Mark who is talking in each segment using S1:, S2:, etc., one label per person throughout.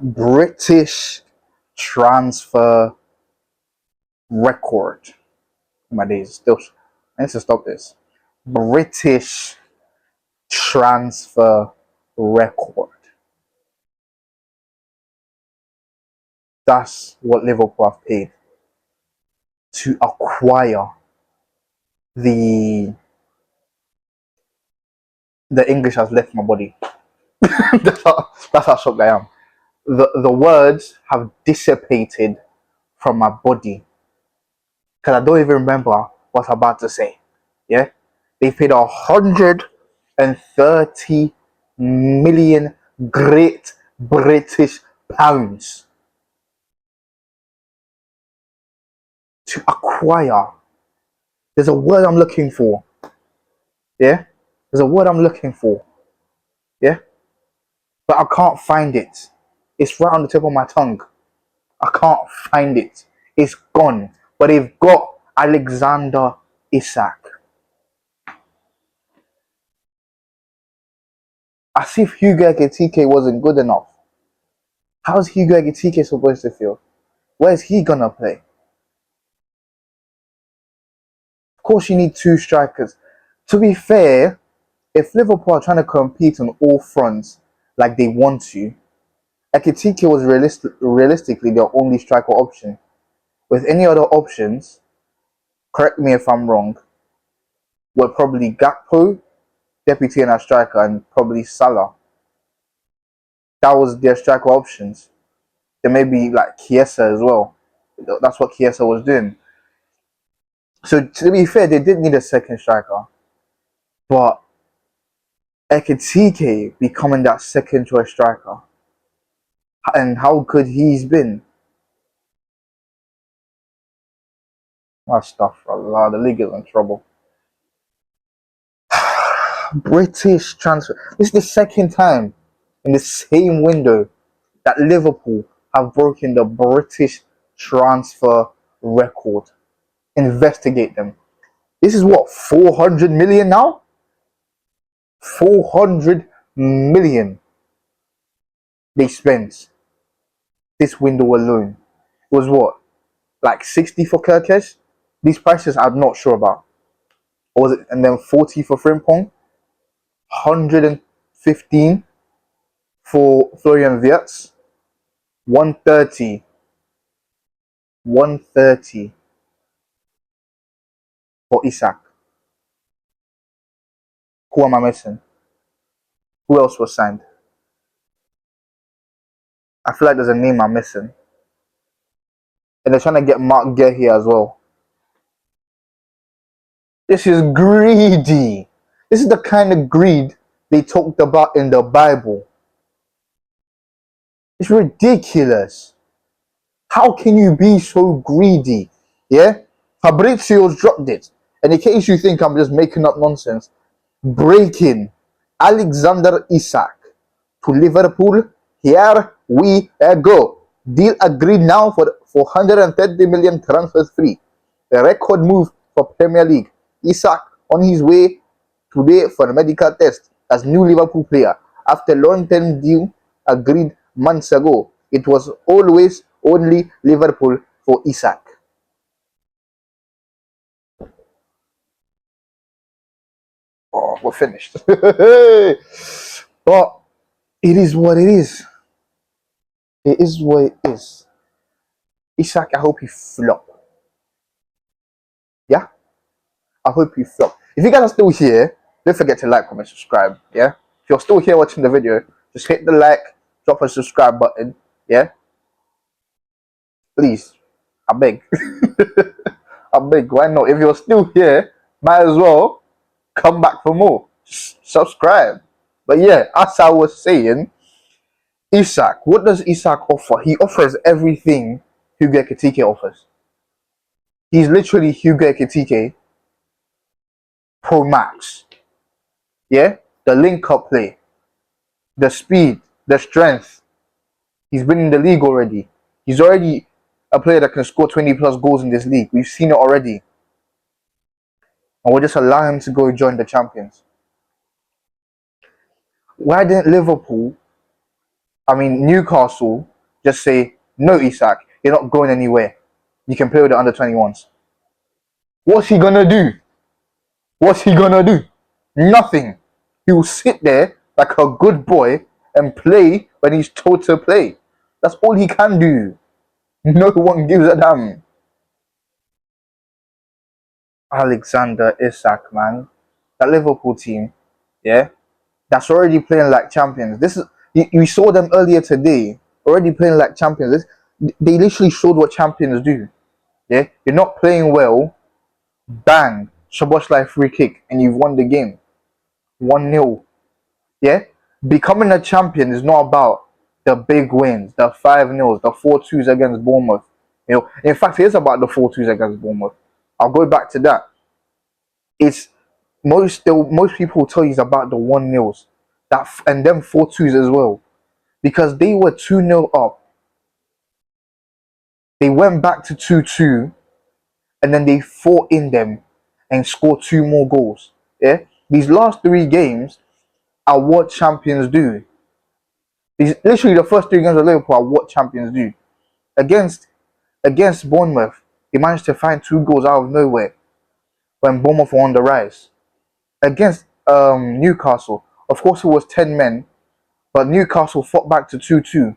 S1: British transfer record. My days, still, I need to stop this. British transfer record. That's what Liverpool have paid to acquire the English has left my body. That's how shocked I am. The words have dissipated from my body because I don't even remember what I'm about to say. Yeah, they paid 130 million Great British pounds to acquire. There's a word I'm looking for. Yeah, there's a word I'm looking for. Yeah, but I can't find it. It's right on the tip of my tongue. I can't find it. It's gone. But they've got Alexander Isak. As if Hugo Ekitike wasn't good enough. How's Hugo Ekitike supposed to feel? Where's he gonna play? Of course you need two strikers. To be fair, if Liverpool are trying to compete on all fronts like they want to, Ekitike was realistically their only striker option. With any other options, correct me if I'm wrong, were probably Gakpo, deputy and a striker, and probably Salah. That was their striker options. There may be like Chiesa as well. That's what Chiesa was doing. So to be fair, they did need a second striker, but Ekitike becoming that second choice striker, and how good he's been. Astaghfirullah, the league is in trouble. British transfer. This is the second time in the same window that Liverpool have broken the British transfer record. Investigate them. This is what, 400 million now? 400 million they spent this window alone. It was what, like 60 for Kirkesh? These prices I'm not sure about. Or was it, and then 40 for Frimpong, 115 for Florian Wirtz, 130 for Isak. Who am I missing? Who else was signed? I feel like there's a name I'm missing. And they're trying to get Mark Guehi as well. This is greedy. This is the kind of greed they talked about in the Bible. It's ridiculous. How can you be so greedy? Yeah? Fabrizio's dropped it. And in case you think I'm just making up nonsense, breaking Alexander Isak to Liverpool. Here we go. Deal agreed now for 130 million transfers free. A record move for Premier League. Isak on his way today for a medical test as new Liverpool player. After long-term deal agreed months ago, it was always only Liverpool for Isak. Oh, we're finished. But it is what it is. It is what it is. Isak, I hope you flop. Yeah? I hope you flop. If you guys are still here, don't forget to like, comment, subscribe. Yeah? If you're still here watching the video, just hit the like, drop a subscribe button. Yeah? Please. I beg. I beg. Why not? If you're still here, might as well come back for more. Just subscribe. But yeah, as I was saying, Isak, what does Isak offer? He offers everything Hugo Ekitike offers. He's literally Hugo Ekitike Pro Max. Yeah? The link up play, the speed, the strength. He's been in the league already. He's already a player that can score 20 plus goals in this league. We've seen it already. And we'll just allow him to go join the champions. Why didn't Liverpool I mean, Newcastle just say, no, Isak, you're not going anywhere. You can play with the under 21s. What's he gonna do? What's he gonna do? Nothing. He will sit there like a good boy and play when he's told to play. That's all he can do. No one gives a damn. Alexander Isak, man. That Liverpool team, yeah, that's already playing like champions. This is you saw them earlier today, already playing like champions. They literally showed what champions do. Yeah, you're not playing well, bang, Szoboszlai free kick, and you've won the game, 1-0. Yeah, becoming a champion is not about the big wins, the 5-0s, the 4-2s against Bournemouth. You know, in fact, it is about the 4-2s against Bournemouth. I'll go back to that. It's most people will tell you it's about the 1-0s, that and them 4-2s as well, because they were 2-0 up. They went back to 2-2, and then they fought in them and scored 2 more goals. Yeah, these last 3 games are what champions do. These literally the first 3 games of Liverpool are what champions do. Against Bournemouth, they managed to find 2 goals out of nowhere when Bournemouth were on the rise. Against Newcastle, of course it was 10 men, but Newcastle fought back to 2-2.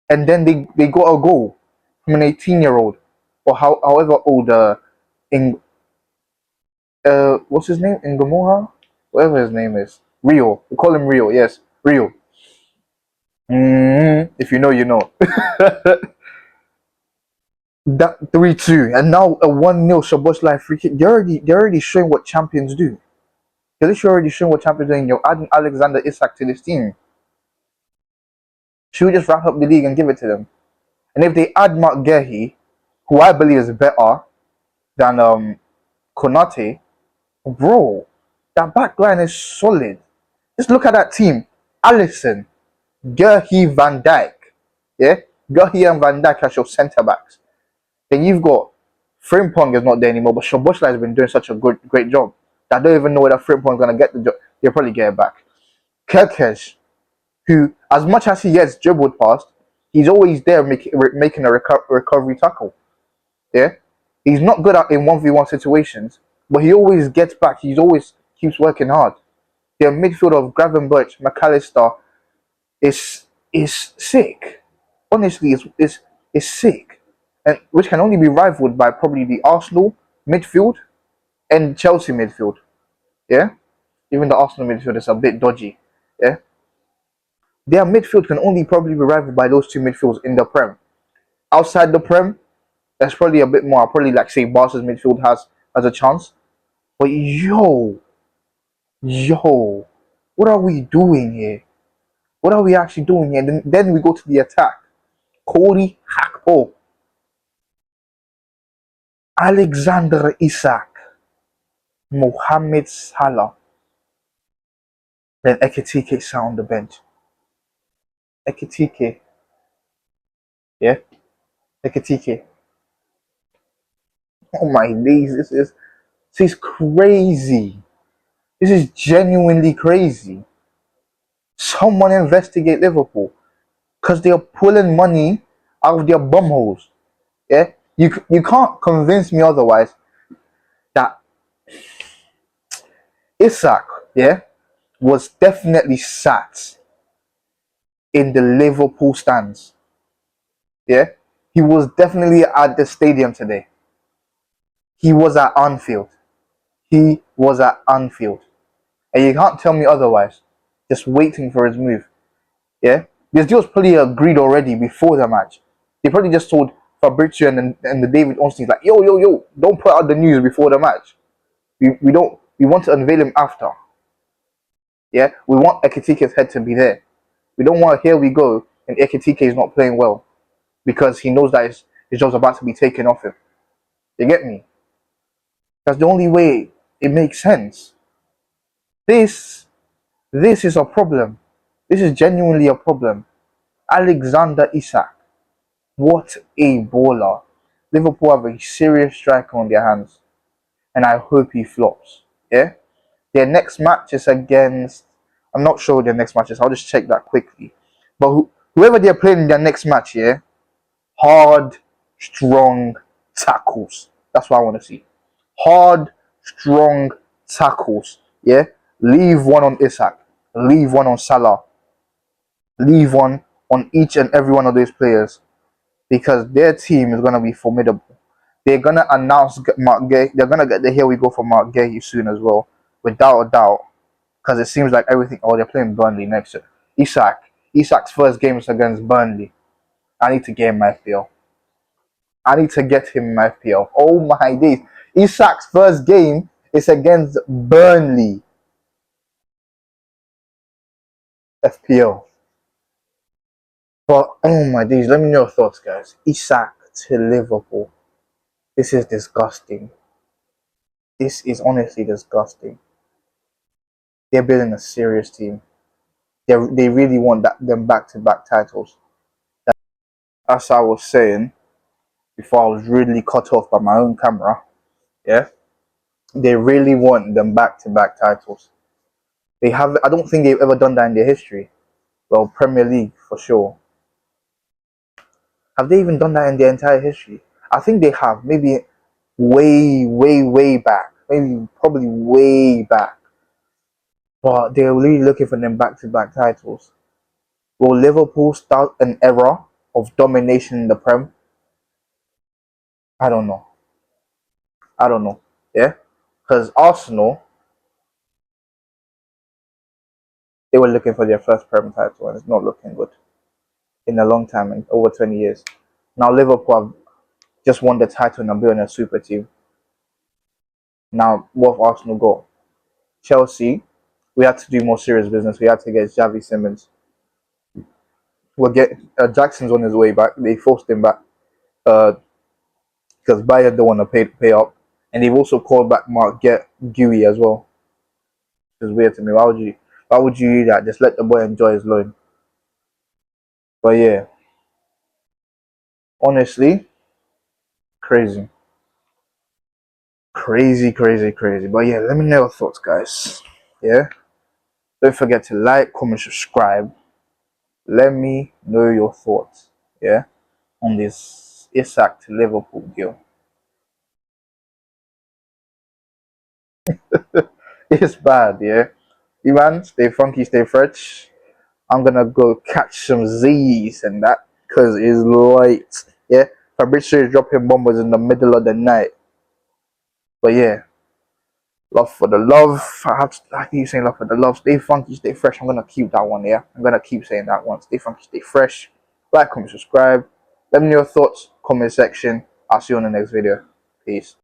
S1: And then they got a goal from an 18-year-old, or however old, in what's his name? Ngamoha? Whatever his name is. Rio. We call him Rio, yes. Rio. If you know, you know. That 3-2, and now a 1-0 Szoboszlai free kick. They're already showing what champions do. They're literally already showing what champions do, and you're adding Alexander Isak to this team. Should we just wrap up the league and give it to them? And if they add Mark Guehi, who I believe is better than Konate, bro, that back line is solid. Just look at that team. Alisson, Guehi, Van Dijk. Yeah? Guehi and Van Dijk as your centre backs. Then you've got Frimpong is not there anymore, but Szoboszlai has been doing such a great job that I don't even know whether Frimpong is going to get the job. He'll probably get it back. Kerkez, who, as much as he gets dribbled past, he's always there making a recovery tackle. Yeah? He's not good in 1v1 situations, but he always gets back. He always keeps working hard. Their midfield of Gravenberch, McAllister is sick. Honestly, is sick. And which can only be rivaled by probably the Arsenal midfield and Chelsea midfield. Yeah? Even the Arsenal midfield is a bit dodgy. Yeah? Their midfield can only probably be rivaled by those 2 midfields in the Prem. Outside the Prem, there's probably a bit more. I'll probably like say Barca's midfield has a chance. But yo, what are we doing here? What are we actually doing here? And then we go to the attack. Cody Gakpo, Alexander Isak, Mohamed Salah, then Ekitike sat on the bench. Ekitike. Yeah? Ekitike. Oh my days, this is crazy. This is genuinely crazy. Someone investigate Liverpool, because they are pulling money out of their bumholes. Yeah? You can't convince me otherwise that Isak, yeah, was definitely sat in the Liverpool stands. Yeah? He was definitely at the stadium today. He was at Anfield. He was at Anfield. And you can't tell me otherwise. Just waiting for his move. Yeah? This deal was probably agreed already before the match. They probably just told Fabrizio and the David Ornstein, like, yo, don't put out the news before the match. We want to unveil him after. Yeah? We want Ekitike's head to be there. We don't want, here we go, and Ekitike is not playing well because he knows that his job's about to be taken off him. You get me? That's the only way it makes sense. This is a problem. This is genuinely a problem. Alexander Isak. What a baller. Liverpool have a serious striker on their hands. And I hope he flops. Yeah? Their next match is against I'm not sure their next matches. I'll just check that quickly. But whoever they're playing in their next match, yeah, hard, strong tackles. That's what I want to see. Hard, strong tackles. Yeah, leave one on Isak. Leave one on Salah. Leave one on each and every one of those players because their team is gonna be formidable. They're gonna announce Mark Gay. They're gonna get the here we go for Mark Gay soon as well, without a doubt. Because it seems like everything. Oh, they're playing Burnley next year. Isak's first game is against Burnley. I need to get him my FPL. I need to get him my FPL. Oh my days! Isak's first game is against Burnley. FPL. But oh my days! Let me know your thoughts, guys. Isak to Liverpool. This is disgusting. This is honestly disgusting. They're building a serious team. They really want them back-to-back titles. As I was saying before, I was really cut off by my own camera. Yeah, they really want them back-to-back titles. They have. I don't think they've ever done that in their history. Well, Premier League for sure. Have they even done that in their entire history? I think they have. Maybe way, way, way back. Maybe probably way back. But they're really looking for them back-to-back titles. Will Liverpool start an era of domination in the Prem? I don't know. I don't know. Yeah, because Arsenal, they were looking for their first Prem title, and it's not looking good in a long time, in over 20 years. Now Liverpool have just won the title and are building a super team. Now what have Arsenal got? Chelsea, we had to do more serious business. We had to get Xavi Simons. We'll get Jackson's on his way back. They forced him back because Bayern don't want to pay up, and they've also called back Mark Guehi as well. It's weird to me. Why would you do that? Just let the boy enjoy his loan. But yeah, honestly, crazy. Crazy, crazy, crazy. But yeah, let me know your thoughts, guys. Yeah. Don't forget to like, comment, subscribe. Let me know your thoughts. Yeah. On this Isak to Liverpool deal. It's bad, yeah. You man, stay funky, stay fresh. I'm gonna go catch some Z's and that because it's late. Yeah. Fabrizio is dropping bombers in the middle of the night. But yeah. Love for the love. I keep saying love for the love. Stay funky, stay fresh. I'm gonna keep that one, yeah. I'm gonna keep saying that one. Stay funky, stay fresh. Like, comment, subscribe. Let me know your thoughts, comment section. I'll see you on the next video. Peace.